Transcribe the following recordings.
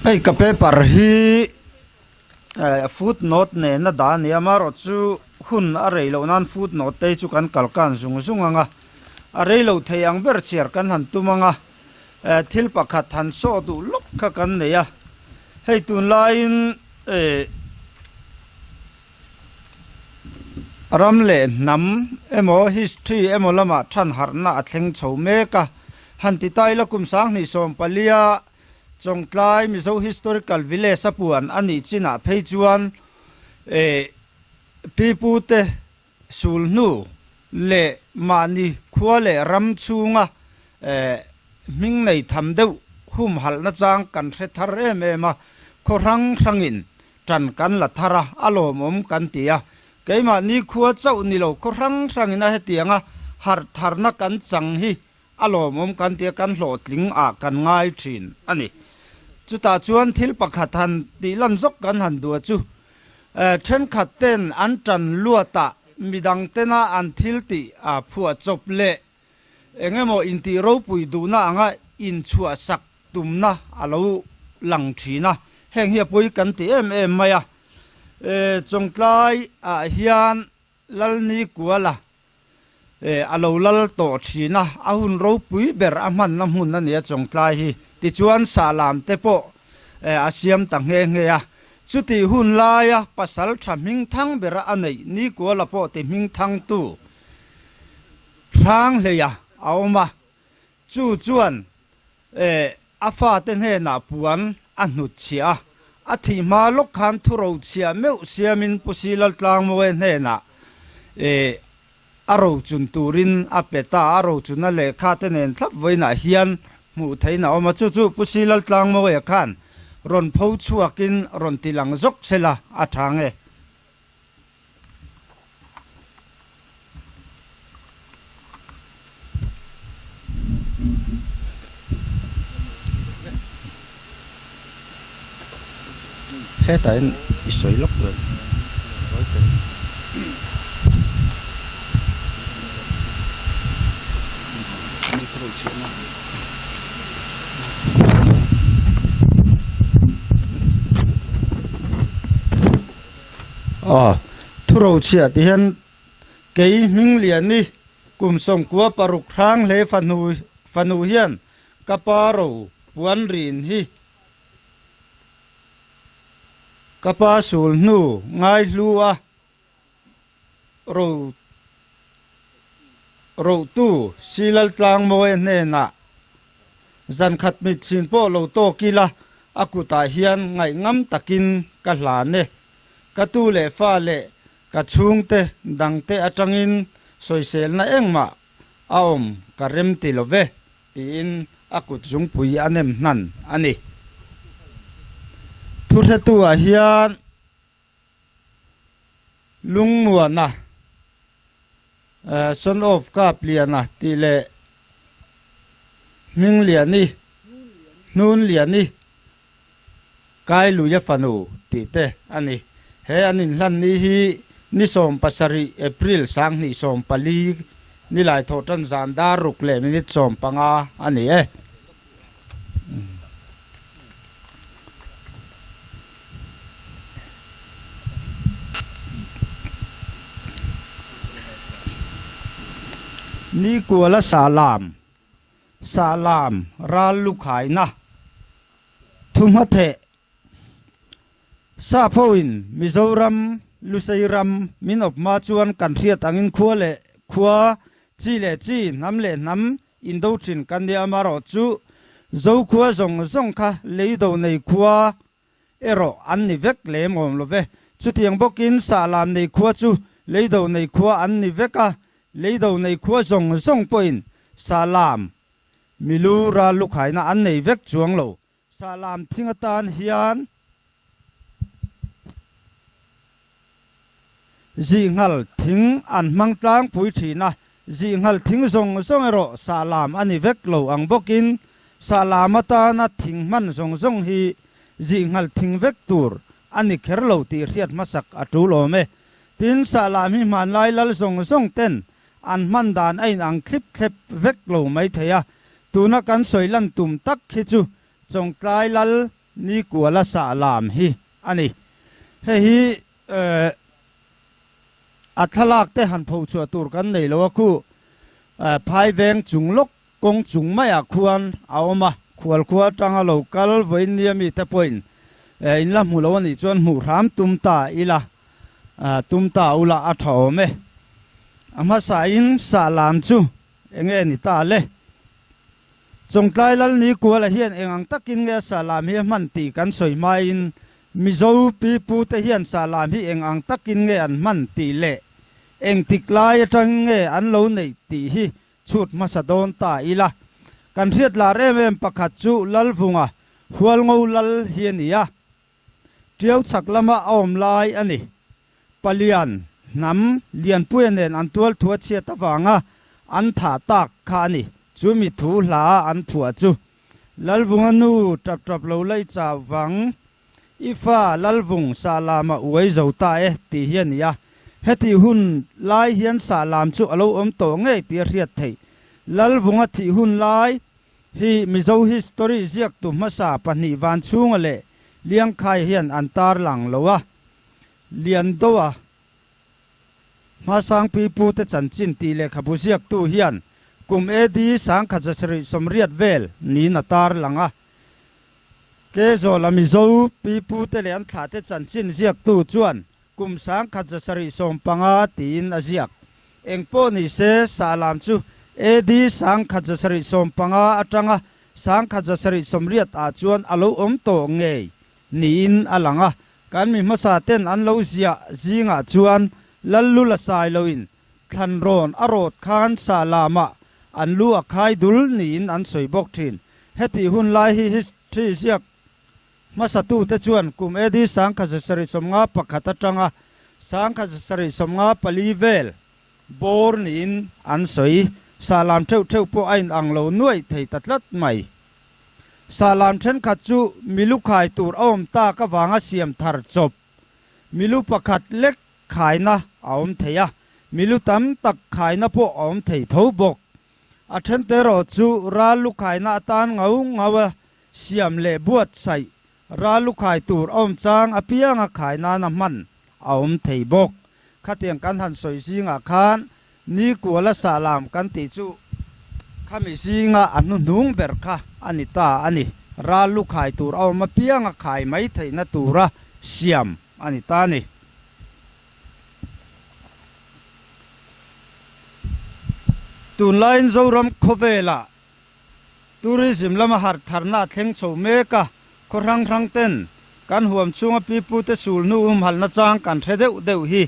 ไอ้กระเปปาร์ฮีฟุตโนตเนี่ยน่าด่าเนี่ยมารู้จูหุ่นอะไรเหล่านั้นฟุตโนตเตจุกันกัลกันซุงอ่ะอะไรเหล่าเทียงเบอร์เชียร์กันหันตุมังอ่ะทิลปักขัดหันโซดูลุกกันเนี่ยให้ตุนไลน์รำเล่นำเอโม history เอโมละมาทันหาร์น่าเทงชาวเมกะหันติไตละกุมสังนิสมปลียจงกลายมิโซ historical village สับวนอันนี้จีน่าเพจวนปีปูเตสูลนูเล่มานีขัวเล่รำชูงะมิงในทำเดวหุ่มหัลนัจางกันเรทาร์เอเมมาโครังสังอินจันกันละทาระอารมณ์กันเตียเกมานี่ขัวเจ้านี่โลโครังสังอินนะเตียงะหาร์ทาร์นักกันจังฮีอารมณ์กันเตียกันโหลดลิงอากันง่ายชินอันนี้จุดตาชวนทิลปักขัดหันตีลันซกกันหันดัวจูเช่นขัดเต้นอันจันลัวตะมีดังเต้นอันทิลตีผัวจบเละเองโมอินตีรูปุยดูนะอ่ะอินชัวสักตุมนะอาลูหลังทีนะแห่งเฮียปุยกันตีมายจงกลายเฮียนลัลนี้กัวละอาลูลัลโตทีนะอาหุนรูปุยเบอร์อามันน้ำหุนนั่นเนี่ยจงกลายฮีติจวนสาลามเตโปอาเซียมตังเงยจุติหุนลายปัสสัลชามิงทั้งเบอร์อันนี้นี่กัวละโปติมิงทั้งตู้ทางเลยเอามาจู่จวนอาฟาเตนเฮนาปวนอันหุดเชียอาทิมาลกขันทุรุเชียเมวเชียมินปุศิลตลางมวยเฮนาอารมณ์จุนตูรินอาเปตาอารมณ์จุนนั่นเลยข้าเตนเนทับไว้หน้าเฮียนมูไทยน่ะเอามาจู่ปุศิลตลางมวยขันรอนพูชัวกินรอนติลังจกเสละอาทางแค่แต่สวยล็อกเลยทุเราเชียที่เห็นเกยมิงเลียนนี่กลุ่มส่งกัวปรุกทางเลฟันูเฮียนกะปารูปวนรินฮีกะปาสูลนูง่ายลัวรูตู้สิลตลางมวยเนน่ะจันขัดมิดสินโปโลโตกีละอากุตาเฮียนไงงั้มตะกินกะหลานเนกะตูเล่ฟ้าเล่กะชุงเตดังเตอจังอินสวยเซลน่ะเอ็งมาอมกะเร็มติโลเวตีนอากุจุงปุยอันเนมนั่นอันนี้ทุเรตัวเฮียนลุงมัวนะson of กาเปลี่ยนนะตีเล่มิงเหลียนี่นูนเหลียนี่กายลุยฟันูตีเตอันนี้เฮอันนี้ลันนี้ฮีนิสมปัสริเอพริลสังนิสมปลีนี่หลายทอตันจานดารุกเล่มินิสมปังอาอันนี้นี่กัวละสาลามราลุขายนะทุมหะเทซาโพอินมิโซรัมลุไซรัมมินอบมาจวนกันเรียตังอินขัวเล่ขัวจีเล่จีน้ำเล่น้ำอินโดจินกันเดียมารอจูโจขัวจงค่ะเลยโดในขัวเอโรอันนิเวกเล่มอมโลเวจุดยังบอกอินสาลามในขัวจูเลยโดในขัวอันนิเวกะเลยดูในขัวจงปอยน์สาลามมิลูราลุขายนะอันในเวกจวงโลสาลามทิ้งตานเฮียนจีงัลทิ้งอันมังตังปุยทีนะจีงัลทิ้งจงเอโรสาลามอันในเวกโลอังบกินสาลามตานะทิ้งมันจงฮีจีงัลทิ้งเวกตูร์อันนี้เคอร์โลตีเรียดมาสักอัตุโลเมตินสาลามิมันไลลลจงเต้นอันมันดานไอ้นางคลิปเวกโลไม่เทียตูนักกันสวยลันตุมตักฮิจูจงกลายลล Nikuala Sahlâm hi ani hi athalak te han pho chua tur kan nei lo ku phai veng chunglok kong chungmaya khuan awma khual khua tanga local voin niami te point in la mulo ni chuan mu ram tumta ila tumta ula athome ama sa in Sahlâm chu enge ni ta le Chawngtlai lal Nikuala hian engang takin nge Sahlâm hi man ti kan soi mai in mizo Pipu te hian Sahlâm hi engang takin nge an man ti le eng tiklai atang nge an lo nei ti hi chut masadon ta ila kan riat la remem pakhat chu lal vunga hual ngau lal hiania tiau chaklama om lai ani palian nam lian puenen an tual thua chia tawanga an tha tak kha ni chu mi thu hla an phua chu lalvunga nu tap tap lo lai chaw wang ifa lalvung Sahlâm uai zota ti hian ya heti hun lai hian Sahlâm chu alo om to nge pi riat thei lalvunga thi hun lai hi mizo history ziak tu masa pani van chunga le liang khai hian antar lang lowa lian dowa ma sang Pipu te chanchin ti le khabu ziak tu hian kum edi sang khajasri somriat vel ni natar langa ke zo lamizo Pipu te le an tha te chanchin ziak tu chuan kum sang khajasri sompanga tin aziak engpo ni se Sahlâm chu edi sang khajasri sompanga atanga sang khajasri somriat a chuan alo om to nge niin alanga kan mi masa ten an lo zia zinga chuan lallula sai loin than ron arot khan Sahlâm an lu a khai dul niin an soi bok thin heti hun lai hi history ziak masatu te chuan kum edi sang khajasri somnga pakhata tanga sang khajasri somnga palivel bor niin an soi Sahlâm theu po ain anglo nuai thei tatlat mai Sahlâm thenkhat chu milu khai tur om ta ka wanga siam thar chop milu pakhat lek khaina aum theya milu tam tak khaina po om thei tho bok a then te ro chu ralu khaina tan ngau ngawa siam le buat sai ralu khai tur om chang apianga khaina na man aum thei bok khatiang kan han soi singa khan Nikuala Sahlâm kan ti chu khami singa anu nung ber kha ani ta ani ralu khai tur om apianga khai mai theina tura siam ani ta ni tun lain zoram khovela tourism lama har tharna thleng chho meka khorang rang ten kan huam chunga Pipu te sulhnu halna chang kan deuh hi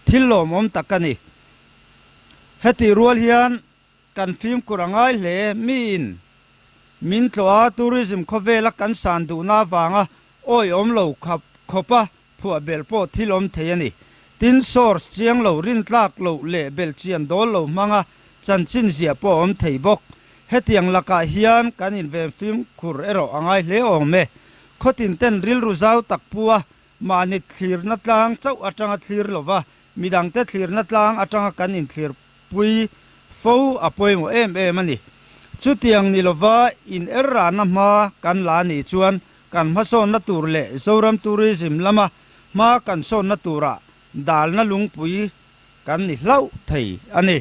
thil lom om takani heti rual hian kan film kurangai le min tloa tourism khovela kan san du na wanga oi om lo khap khopa phua bel po thil om theiani tin source chiang lo rin tlak lo le bel chiam dol lo manga chanchin zia po om thei bok hetiang laka hian kan in ve film khur ero angai hle ome khotin ten ril ru zau tak puwa mani thlir na tlang chau atanga thlir lova midang te thlir na tlang atanga kan in thlir pui fo apoi mo em ani chutiang ni lova in erra na ma kan la ni chuan kan ma son na tur le zoram tourism lama ma kan son na tura dal na lung pui kan ni hlau thei ani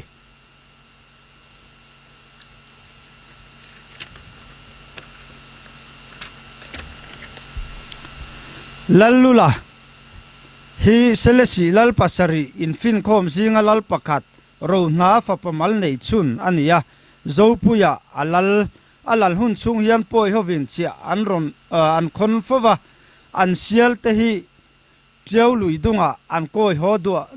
lallula hi selesi lal pasari in fin khom zinga lal pakhat ro na fa pamal nei chun ania zopuya alal hun chung hian poi hovin chia an khon fowa an sial te hi tiau lui dunga an koi ho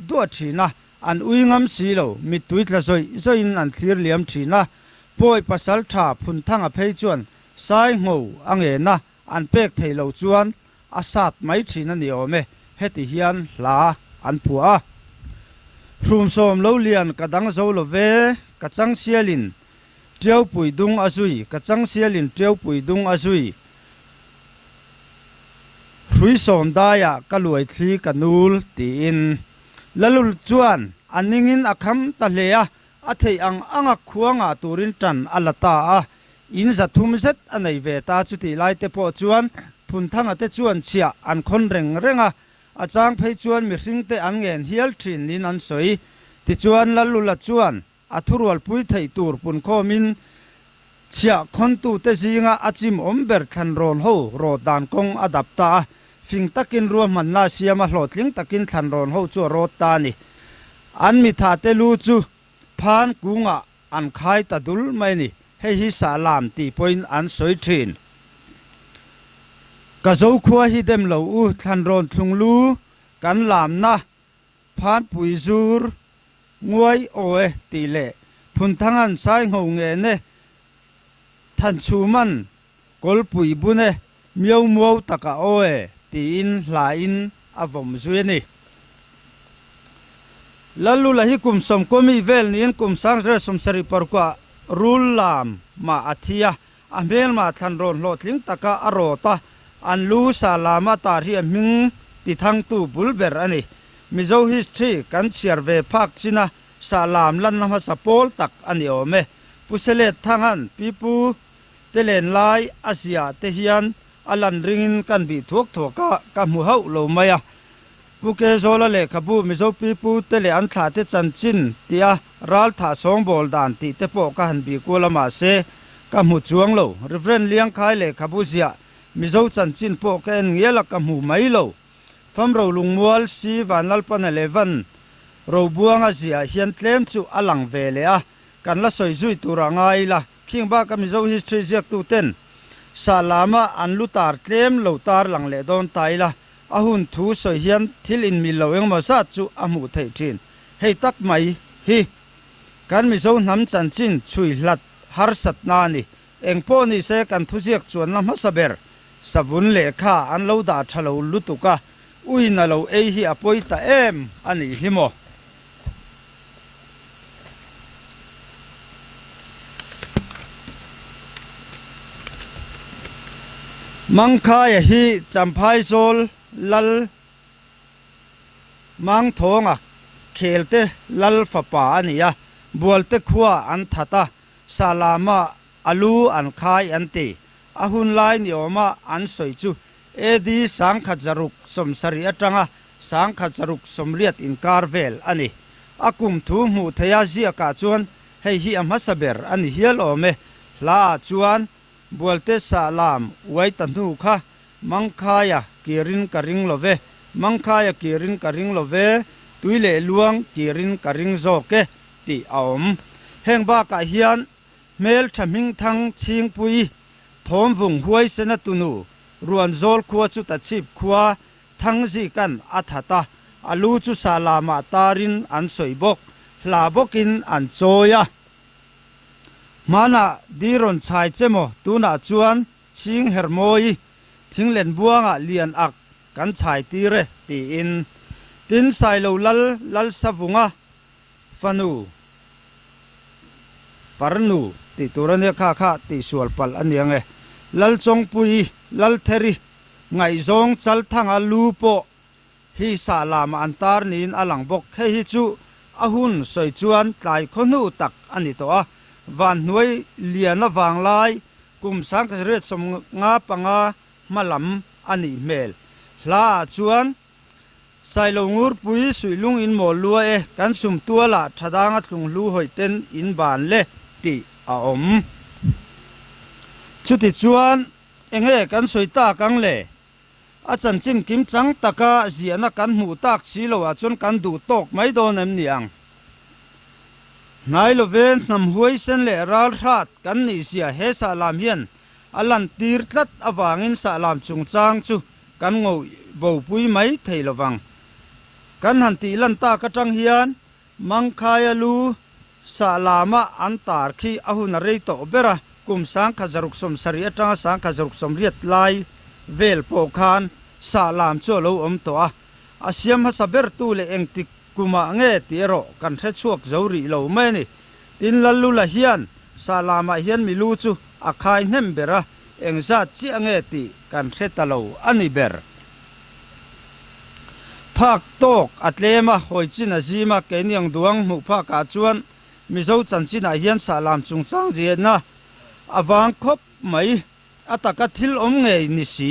du thina an uingam silo mi tuitla zoin an thlir liam thina poi pasal tha phun thanga phei chuan sai ngo ange na an pek theilo chuan asat mai thina ni ome heti hian la an phua rum som lo lian kadang zo lo ve kachang sialin tiau pui dung azui kachang sialin tiau pui dung azui hrui som daya kaluai thli kanul tin lalul chuan aningin akham ta leya athei anga khuanga turin tan alata a in za thum zet anei ve ta chuti lai te po chuan phun thang ate chuan chia an khon renga a chang phei chuan mi hring te an ngen hial thin nin an soi ti chuan lalula chuan a thurual pui thei tur pun khomin chia khon tu te zinga achim omber than ron ho ro dan kong adapta fing takin ruam man na siama hlotling takin than ron ho chu ro ta ni an mi tha te lu chu phan kunga an khai ta dul mai ni hei hi salam ti point an soi thin ka zo khua hi dem lo u than ron thlung lu kan lam na phan pui zur nguai oe ti le phun thangan sai ngau nge ne than chu man kol pui bu ne miau muau taka oe ti in hla in avom zui ni lalu la hi kum som komi vel ni in kum sang re som sari par kwa rul lam ma athia a mel ma than ron lotling taka arota an lu salama tar hi ming ti thang tu bulber ani mizo history kan chiar ve phak china salam lan na sapol tak ani ome pusele thangan pipu telen lai asia te hian alan ringin kan bi thuak thoka ka mu hau lo maya puke zola le khabu mizo pipu tele an thla te chanchin tia ral tha song bol dan ti te po ka han bi kulama se ka mu chuang lo reverend liang khai le khabu zia mizo chanchin po ka en ngela ka mu mai lo fam ro lungmual si vanal pan 11 ro buanga zia hian tlem chu alang vele a kan la soi zui turangai la king ba ka mizo history ziak tu ten salama an lutar tlem lo tar lang le don taila ahun thu soi hian thil in mi lo eng ma sa chu amu thei thin hei tak mai hi kan mizo nam chanchin chui hlat har sat na ni engpo ni se kan thu ziak chuan lam ha saber savun le kha an lo da thalo lutuka ui na lo ei hi apoi ta em ani himo mangkhaya hi champhai zol lal mang thonga khelte lal fapa ania bualte khuwa an thata salama alu an khai anti ahun lai ni oma an soi chu edi sangkhat zaruk somsari atanga sangkhat zaruk somriat in karvel ani akum thu mu thaya zia ka chuan hei hi amha saber ani hial ome la chuan bualte salam wai tanu kha mangkhaya kirin karing love mangkhaya kirin karing love tuile luang kirin karing zoke ti aom hengba ka hian mel thaming thang ching pui thom vung huai sena tunu ruan zol khuwa chu ta chip khuwa thang ji kan athata alu chu salama tarin an soibok hla bokin an choya mana diron chai chemo tuna chuan ching hermoi thinglen buanga lian ak kan chai tire ti in tin sai lo lal savunga fanu farnu ti turane kha ti sual pal aniange lal chong pui lal theri ngai zong chal thanga lupo hi salama antar nin alang bok he hi chu ahun soi chuan tlai khonu tak ani to a van nuai liana wang lai kum sang ka ret som nga panga malam ani mel hla chuan sailongur pui suilung in mol lua e kan sum tuala thadanga thlung lu hoiten in ban le ti a om chuti chuan enge kan soita kang le a chan chin kim chang taka ziana kan mu tak chilo a chon kan du tok mai don em niang nai lo ven nam huai sen le ral that kan ni sia he salam hian alan tir tlat awangin salam chung chang chu kan ngo bo pui mai theilowang kan han ti lan ta ka tang hian mangkhaya lu salama antar khi ahuna rei to bera kum sang kha zaruk som sari atanga sang kha zaruk som riat lai vel po khan salam cho lo om to a asiam ha saber tu le engtik kuma nge tiro kan the chuak zori lo mai ni tin lallu la hian salama hian milu chu akhai hnem bera engza chi ange ti kan the talo ani ber phak tok atlema hoichin azima kenyang duang mu pha ka chuan mizo chanchina hian salam chung chang je na awang khop mai ataka thil om nge ni si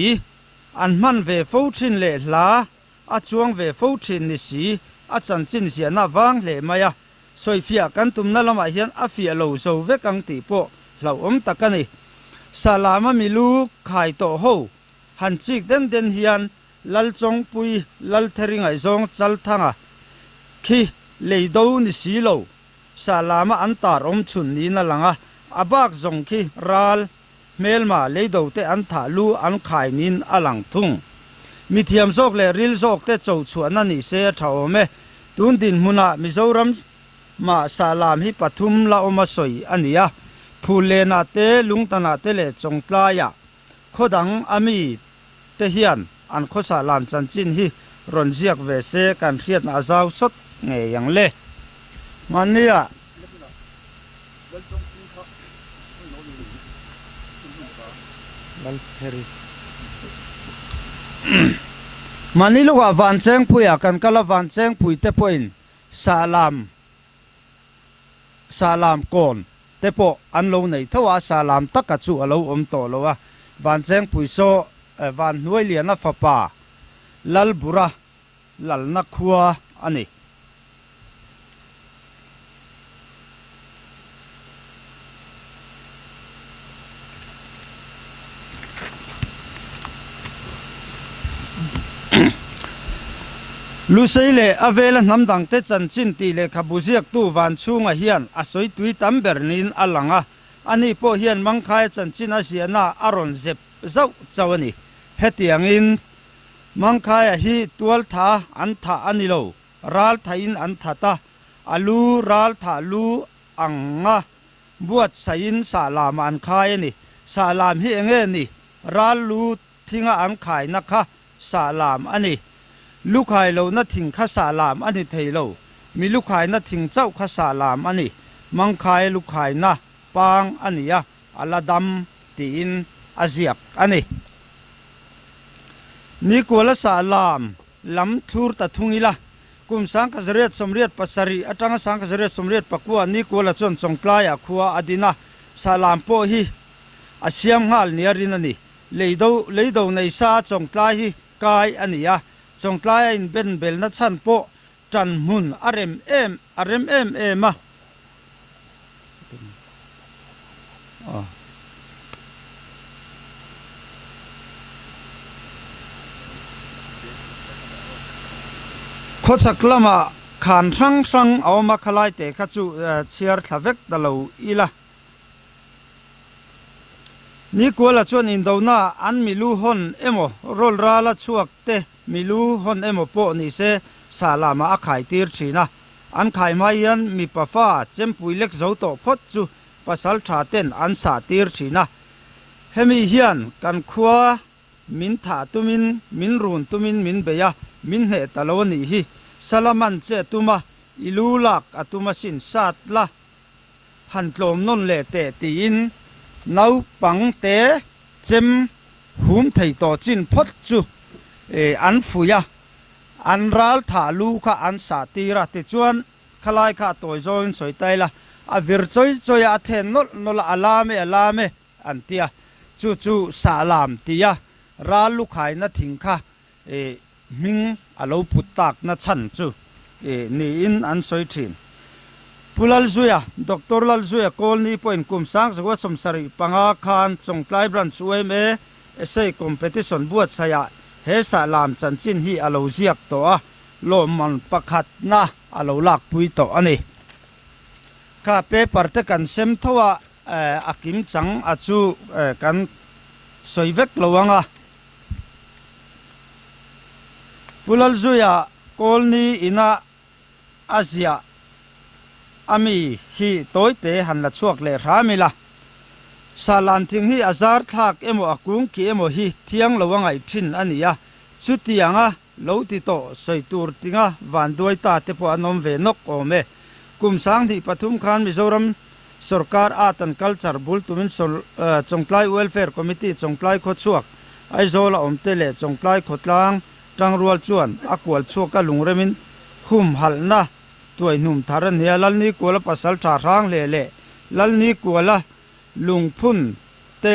an man ve fo thin le hla a chuang ve fo thin ni si a chan chin sia na wang le maya soi fia kan tum na lama hian a fia lo zo ve kang ti po hlo om takani salama milu khai to ho han chik den den hian lal chong pui lal theringai zong chal thanga khi leido ni si lo salama an tar om chun ni na langa abak zong khi ral melma leido te an tha lu an khai nin alang thung mithiam zok le ril zok te chou chuan ani se thawme tun din huna mizoram ma salam hi pathum la oma soi ania phulena te lungtana te le chongtlaya khodang ami te hian an kho salam chanchin hi ronjiak ve se kan khiat na zaw sot nge yang le mania manilu wa van cheng puya kan kala van cheng pui te point salam kon te po an lo nei thawa salam taka chu alo om to lo wa van cheng pui so van nuai lian a fapa lal bura lal na khuwa ani luseile avela namdang te chanchin ti le khabuziak tu van chunga hian a soi tui tambernin alanga ani po hian mangkhai chanchin a siana aron zep zau chawani hetiangin mangkhai hi tual tha an tha ani lo ral thain an thata alu ral tha lu anga buat sain salam an khai ani salam hi enge ni ral lu thinga an khai na kha salam ani lukhai lo na thing kha salam ani theilo mi lukhai na thing chau kha salam ani mangkhai lukhai na pang ania aladam tin aziak ani Nikuala Sahlâm lam thur ta thungila kum sang ka zariat somriat pasari atanga sang ka zariat somriat pakwa Nikuala chon Chawngtlai a khuwa adina salam po hi asiam ngal niarin ani leido nei sa Chawngtlai hi kai ania Chawngtlai in ben bel na chan po tan mun arem em ma khosak lama khan rang awma khalai te kha chu chiar thavek dalo ila Nikuala chuan in dona an milu hon emo rol rala chuak te milu hon emo po ni se salama a khai tir thina an khai mai yan mi pafa chempui lek zo to phot chu pasal tha ten an sa tir thina hemi hian kan khuwa min tha tumin min run tumin min beya min he taloni hi salaman che tuma ilulak atuma sin sat la han tlom non le te tin nau pang te chem hum thei to chin phot chu an fuya an ral tha lu kha an sa tira te chuan khalai kha toy join soi taila a vir choi a then nol alame an tia chu salam tia ral lu khai na thing kha ming alo putak na chan chu ni in an soi thin pulal zuya doctor lal zuya kol ni point kum sang zwa somsari panga khan Chawngtlai branch ume essay competition buat saya he salam chanchin hi alo ziak to a lo man pakhat na alo lak pui to ani ka paper te kan sem thowa akim chang achu kan soivek lowanga pulal zuya kol ni ina asia ami hi toite han la chuak le ramila salan thing hi azar thak emo akung ki emo hi thiang lowangai thin ania chutianga lo ti to soitur tinga wanduai ta te po anom ve nok ome kum sang thi pathum khan mizoram sarkar art and culture bul tumin Chawngtlai welfare committee Chawngtlai kho chuak aizola omte le Chawngtlai khotlang tangrual chuan akwal chuka lungremin hum halna tuai num tharan he lal Nikuala pasal tha rang le lal Nikuala lungphun te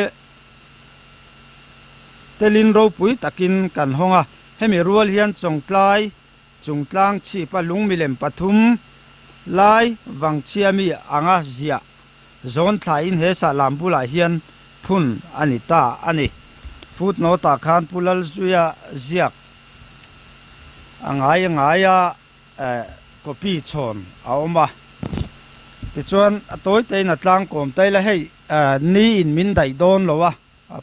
telin ro pui takin kan honga hemi rual hian chawngtlai chungtlang chi palung milem pathum lai wangchiami anga zia zon thlain he sa lambula hian phun anita ani footnote ta khan pulal zuya ziak angaya copy chon aoma ti chuan atoi te na tlang kom tai la hei ni in min dai don lowa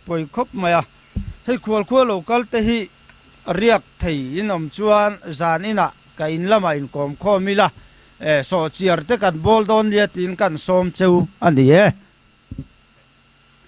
poi khop maya hei khwal local te hi riak thei inom chuan zan ina ka in lama in kom khomila so chiar te kan bol don lia tin kan som cheu ani e